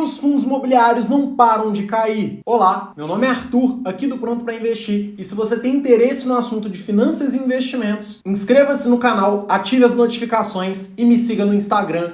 os fundos imobiliários não param de cair? Olá, meu nome é Arthur, aqui do Pronto para Investir, e se você tem interesse no assunto de finanças e investimentos, inscreva-se no canal, ative as notificações e me siga no Instagram,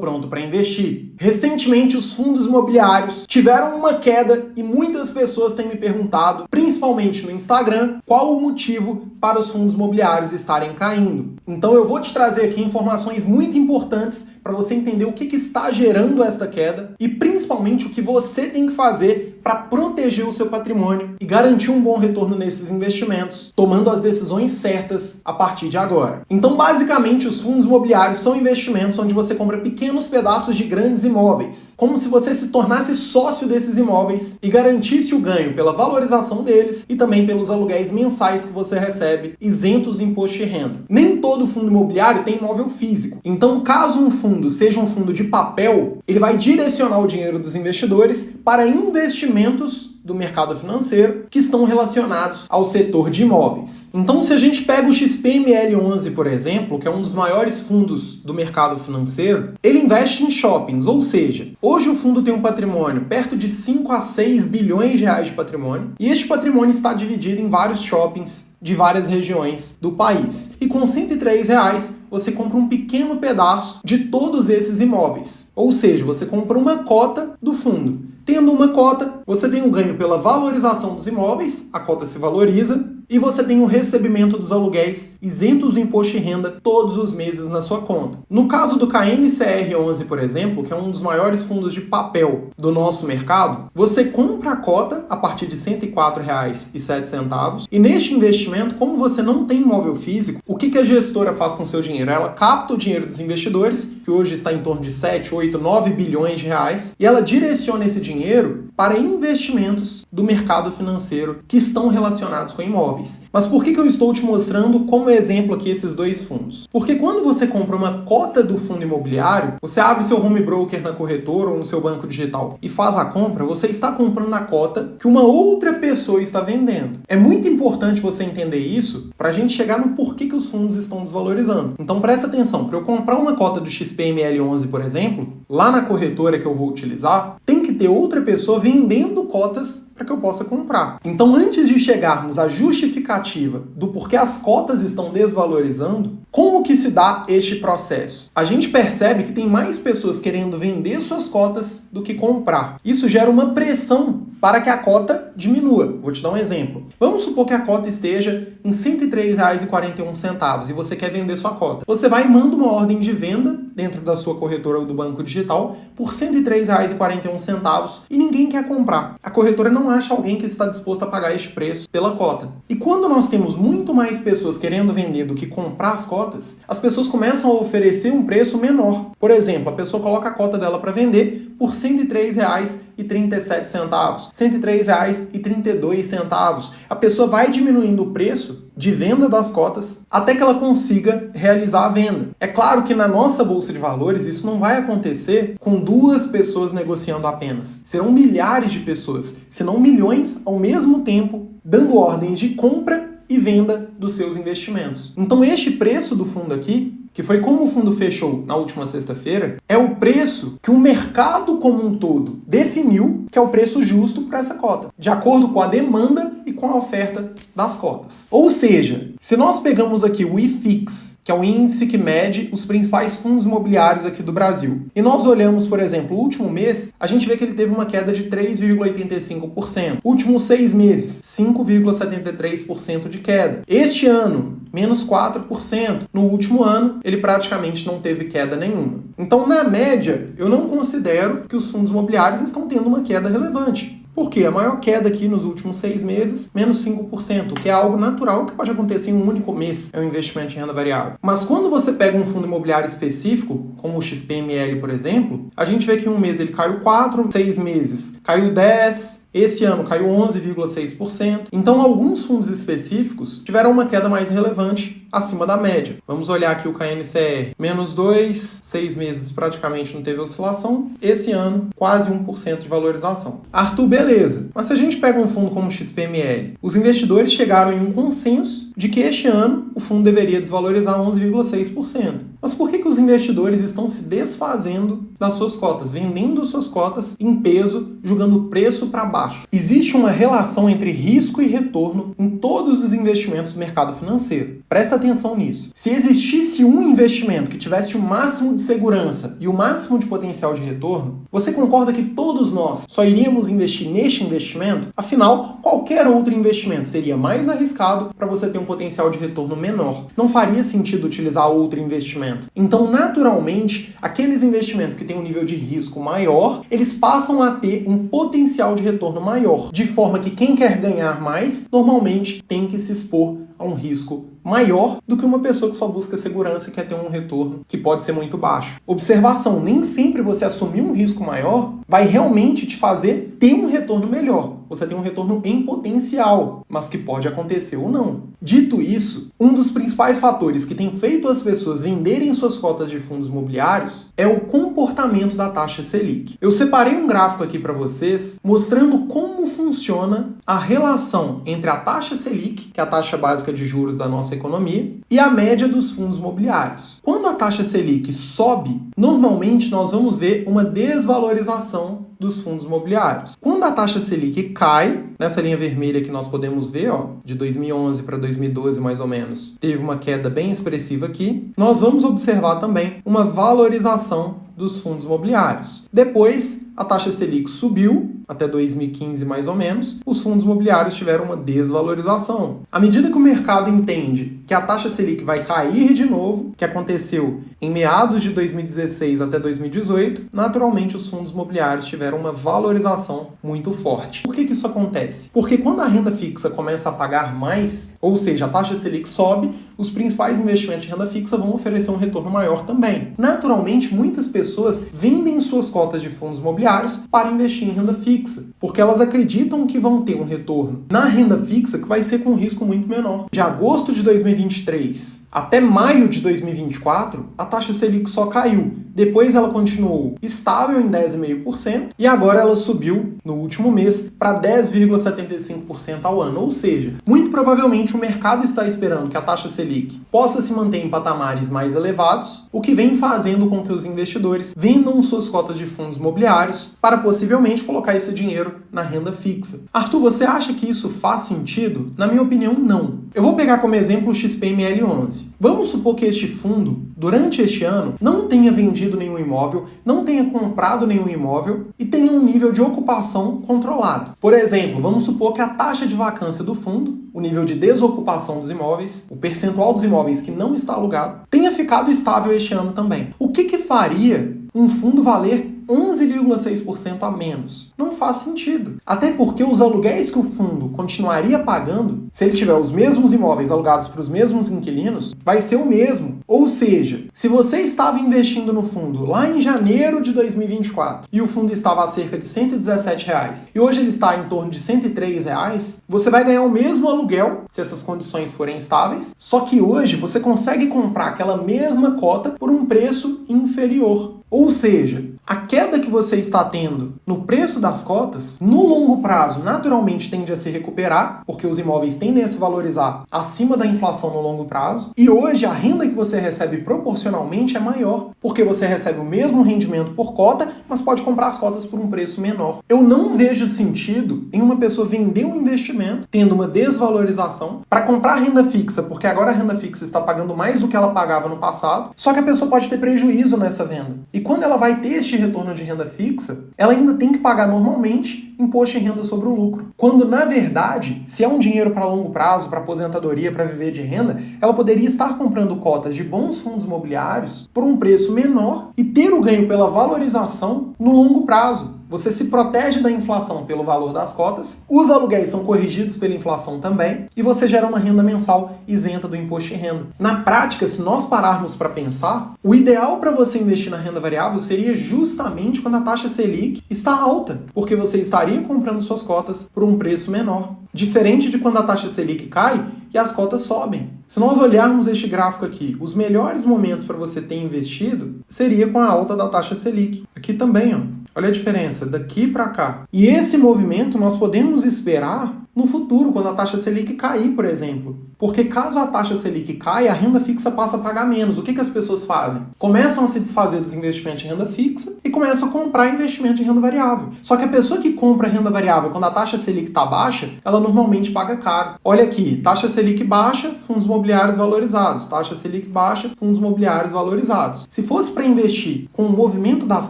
@Pronto para Investir. Recentemente, os fundos imobiliários tiveram uma queda e muitas pessoas têm me perguntado, principalmente no Instagram, qual o motivo para os fundos imobiliários estarem caindo. Então eu vou te trazer aqui informações muito importantes para você entender o que está gerando esta queda e principalmente o que você tem que fazer para proteger o seu patrimônio e garantir um bom retorno nesses investimentos, tomando as decisões certas a partir de agora. Então, basicamente, os fundos imobiliários são investimentos onde você compra pequenos pedaços de grandes imóveis, como se você se tornasse sócio desses imóveis e garantisse o ganho pela valorização deles e também pelos aluguéis mensais que você recebe, isentos do imposto de renda. Nem todo fundo imobiliário tem imóvel físico. Então, caso um fundo seja um fundo de papel, ele vai direcionar o dinheiro dos investidores para investimentos do mercado financeiro que estão relacionados ao setor de imóveis. Então, se a gente pega o XPML11, por exemplo, que é um dos maiores fundos do mercado financeiro, ele investe em shoppings, ou seja, hoje o fundo tem um patrimônio perto de 5 a 6 bilhões de reais de patrimônio, e este patrimônio está dividido em vários shoppings de várias regiões do país. E com R$103, você compra um pequeno pedaço de todos esses imóveis. Ou seja, você compra uma cota do fundo. Tendo uma cota, você tem um ganho pela valorização dos imóveis, a cota se valoriza, e você tem o recebimento dos aluguéis isentos do imposto de renda todos os meses na sua conta. No caso do KNCR11, por exemplo, que é um dos maiores fundos de papel do nosso mercado, você compra a cota a partir de R$104,07 e neste investimento, como você não tem imóvel físico, o que a gestora faz com o seu dinheiro? Ela capta o dinheiro dos investidores, que hoje está em torno de 7, 8, 9 bilhões de reais, e ela direciona esse dinheiro para investimentos do mercado financeiro que estão relacionados com imóveis. Mas por que eu estou te mostrando como exemplo aqui esses dois fundos? Porque quando você compra uma cota do fundo imobiliário, você abre seu home broker na corretora ou no seu banco digital e faz a compra, você está comprando a cota que uma outra pessoa está vendendo. É muito importante você entender isso para a gente chegar no porquê que os fundos estão desvalorizando. Então presta atenção, para eu comprar uma cota do XPML11, por exemplo, lá na corretora que eu vou utilizar, tem que ter outra pessoa vendendo cotas para que eu possa comprar. Então, antes de chegarmos à justificativa do porquê as cotas estão desvalorizando, como que se dá este processo? A gente percebe que tem mais pessoas querendo vender suas cotas do que comprar. Isso gera uma pressão para que a cota diminua. Vou te dar um exemplo. Vamos supor que a cota esteja em R$103,41 e você quer vender sua cota. Você vai e manda uma ordem de venda dentro da sua corretora ou do banco digital por R$103,41 e ninguém quer comprar. A corretora não acha alguém que está disposto a pagar este preço pela cota. E quando nós temos muito mais pessoas querendo vender do que comprar as cotas, as pessoas começam a oferecer um preço menor. Por exemplo, a pessoa coloca a cota dela para vender por R$103,37, R$103,32. A pessoa vai diminuindo o preço de venda das cotas até que ela consiga realizar a venda. É claro que na nossa bolsa de valores isso não vai acontecer com duas pessoas negociando apenas. Serão milhares de pessoas, se não milhões, ao mesmo tempo, dando ordens de compra e venda dos seus investimentos. Então este preço do fundo aqui, que foi como o fundo fechou na última sexta-feira, é o preço que o mercado como um todo definiu que é o preço justo para essa cota, de acordo com a demanda e com a oferta das cotas. Ou seja, se nós pegamos aqui o IFIX, que é o índice que mede os principais fundos imobiliários aqui do Brasil, e nós olhamos, por exemplo, o último mês, a gente vê que ele teve uma queda de 3,85%. Últimos 6 meses, 5,73% de queda. Este ano, menos 4%. No último ano, ele praticamente não teve queda nenhuma. Então, na média, eu não considero que os fundos imobiliários estão tendo uma queda relevante. Por quê? A maior queda aqui nos últimos 6 meses, menos 5%, que é algo natural que pode acontecer em um único mês, é um investimento de renda variável. Mas quando você pega um fundo imobiliário específico, como o XPML, por exemplo, a gente vê que em um mês ele caiu 4, 6 meses caiu 10%, esse ano caiu 11,6%. Então, alguns fundos específicos tiveram uma queda mais relevante acima da média. Vamos olhar aqui o KNCR, menos 2, 6 meses praticamente não teve oscilação. Esse ano, quase 1% de valorização. Arthur, beleza. Mas se a gente pega um fundo como o XPML, os investidores chegaram em um consenso de que este ano o fundo deveria desvalorizar 11,6%. Mas por que os investidores estão se desfazendo das suas cotas, vendendo suas cotas em peso, jogando o preço para baixo? Existe uma relação entre risco e retorno em todos os investimentos do mercado financeiro. Presta atenção nisso. Se existisse um investimento que tivesse o máximo de segurança e o máximo de potencial de retorno, você concorda que todos nós só iríamos investir neste investimento? Afinal, qualquer outro investimento seria mais arriscado para você ter um potencial de retorno menor. Não faria sentido utilizar outro investimento. Então, naturalmente, aqueles investimentos que têm um nível de risco maior, eles passam a ter um potencial de retorno maior, de forma que quem quer ganhar mais, normalmente tem que se expor a um risco maior do que uma pessoa que só busca segurança e quer ter um retorno que pode ser muito baixo. Observação, nem sempre você assumir um risco maior vai realmente te fazer ter um retorno melhor. Você tem um retorno em potencial, mas que pode acontecer ou não. Dito isso, um dos principais fatores que tem feito as pessoas venderem suas cotas de fundos imobiliários é o comportamento da taxa Selic. Eu separei um gráfico aqui para vocês mostrando como funciona a relação entre a taxa Selic, que é a taxa básica de juros da nossa economia, e a média dos fundos imobiliários. Quando a taxa Selic sobe, normalmente nós vamos ver uma desvalorização dos fundos imobiliários. Quando a taxa Selic cai, nessa linha vermelha que nós podemos ver, de 2011 para 2012 mais ou menos, teve uma queda bem expressiva aqui, nós vamos observar também uma valorização dos fundos imobiliários. Depois, a taxa Selic subiu, até 2015 mais ou menos, os fundos imobiliários tiveram uma desvalorização. À medida que o mercado entende que a taxa Selic vai cair de novo, que aconteceu em meados de 2016 até 2018, naturalmente os fundos imobiliários tiveram uma valorização muito forte. Por que isso acontece? Porque quando a renda fixa começa a pagar mais, ou seja, a taxa Selic sobe, os principais investimentos de renda fixa vão oferecer um retorno maior também. Naturalmente, muitas pessoas vendem suas cotas de fundos imobiliários para investir em renda fixa, porque elas acreditam que vão ter um retorno na renda fixa que vai ser com um risco muito menor. De agosto de 2023 até maio de 2024, a taxa Selic só caiu. Depois ela continuou estável em 10,5% e agora ela subiu no último mês para 10,75% ao ano. Ou seja, muito provavelmente o mercado está esperando que a taxa Selic possa se manter em patamares mais elevados, o que vem fazendo com que os investidores vendam suas cotas de fundos imobiliários para possivelmente colocar esse dinheiro na renda fixa. Arthur, você acha que isso faz sentido? Na minha opinião, não. Eu vou pegar como exemplo o XPML11. Vamos supor que este fundo, durante este ano, não tenha vendido nenhum imóvel, não tenha comprado nenhum imóvel e tenha um nível de ocupação controlado. Por exemplo, vamos supor que a taxa de vacância do fundo, o nível de desocupação dos imóveis, o percentual dos imóveis que não está alugado, tenha ficado estável este ano também. O que faria um fundo valer 11,6% a menos? Não faz sentido. Até porque os aluguéis que o fundo continuaria pagando, se ele tiver os mesmos imóveis alugados para os mesmos inquilinos, vai ser o mesmo. Ou seja, se você estava investindo no fundo lá em janeiro de 2024 e o fundo estava a cerca de R$ 117 e hoje ele está em torno de R$ 103, você vai ganhar o mesmo aluguel se essas condições forem estáveis, só que hoje você consegue comprar aquela mesma cota por um preço inferior. Ou seja, a queda que você está tendo no preço das cotas, no longo prazo, naturalmente tende a se recuperar, porque os imóveis tendem a se valorizar acima da inflação no longo prazo, e hoje a renda que você recebe proporcionalmente é maior, porque você recebe o mesmo rendimento por cota, mas pode comprar as cotas por um preço menor. Eu não vejo sentido em uma pessoa vender um investimento, tendo uma desvalorização, para comprar renda fixa, porque agora a renda fixa está pagando mais do que ela pagava no passado, só que a pessoa pode ter prejuízo nessa venda. E quando ela vai ter este retorno de renda fixa, ela ainda tem que pagar normalmente imposto de renda sobre o lucro. Quando, na verdade, se é um dinheiro para longo prazo, para aposentadoria, para viver de renda, ela poderia estar comprando cotas de bons fundos imobiliários por um preço menor e ter o ganho pela valorização no longo prazo. Você se protege da inflação pelo valor das cotas, os aluguéis são corrigidos pela inflação também, e você gera uma renda mensal isenta do imposto de renda. Na prática, se nós pararmos para pensar, o ideal para você investir na renda variável seria justamente quando a taxa Selic está alta, porque você estaria comprando suas cotas por um preço menor. Diferente de quando a taxa Selic cai e as cotas sobem. Se nós olharmos este gráfico aqui, os melhores momentos para você ter investido seria com a alta da taxa Selic. Aqui também, olha a diferença, daqui para cá. E esse movimento nós podemos esperar no futuro, quando a taxa Selic cair, por exemplo. Porque caso a taxa Selic caia, a renda fixa passa a pagar menos. O que as pessoas fazem? Começam a se desfazer dos investimentos em renda fixa e começam a comprar investimento em renda variável. Só que a pessoa que compra renda variável quando a taxa Selic está baixa, ela normalmente paga caro. Olha aqui, taxa Selic baixa, fundos imobiliários valorizados. Taxa Selic baixa, fundos imobiliários valorizados. Se fosse para investir com o movimento das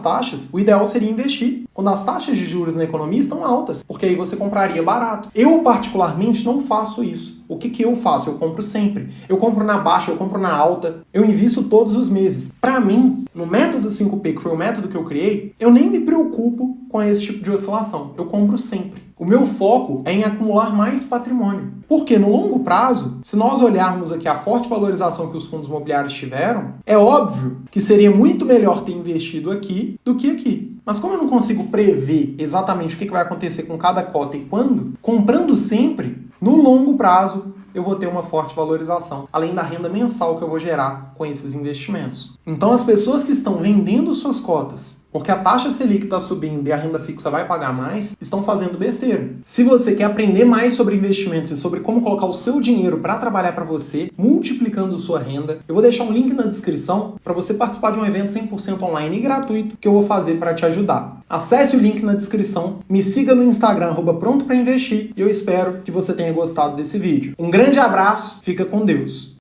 taxas, o ideal seria investir quando as taxas de juros na economia estão altas, porque aí você compraria barato. Eu, particularmente, não faço isso. O que eu faço? Eu compro sempre. Eu compro na baixa, eu compro na alta, eu invisto todos os meses. Para mim, no método 5P, que foi o método que eu criei, eu nem me preocupo com esse tipo de oscilação. Eu compro sempre. O meu foco é em acumular mais patrimônio. Porque no longo prazo, se nós olharmos aqui a forte valorização que os fundos imobiliários tiveram, é óbvio que seria muito melhor ter investido aqui do que aqui. Mas como eu não consigo prever exatamente o que vai acontecer com cada cota e quando, comprando sempre, no longo prazo, eu vou ter uma forte valorização, além da renda mensal que eu vou gerar com esses investimentos. Então as pessoas que estão vendendo suas cotas porque a taxa Selic está subindo e a renda fixa vai pagar mais, estão fazendo besteira. Se você quer aprender mais sobre investimentos e sobre como colocar o seu dinheiro para trabalhar para você, multiplicando sua renda, eu vou deixar um link na descrição para você participar de um evento 100% online e gratuito que eu vou fazer para te ajudar. Acesse o link na descrição, me siga no Instagram, @prontoprainvestir, e eu espero que você tenha gostado desse vídeo. Um grande abraço, fica com Deus!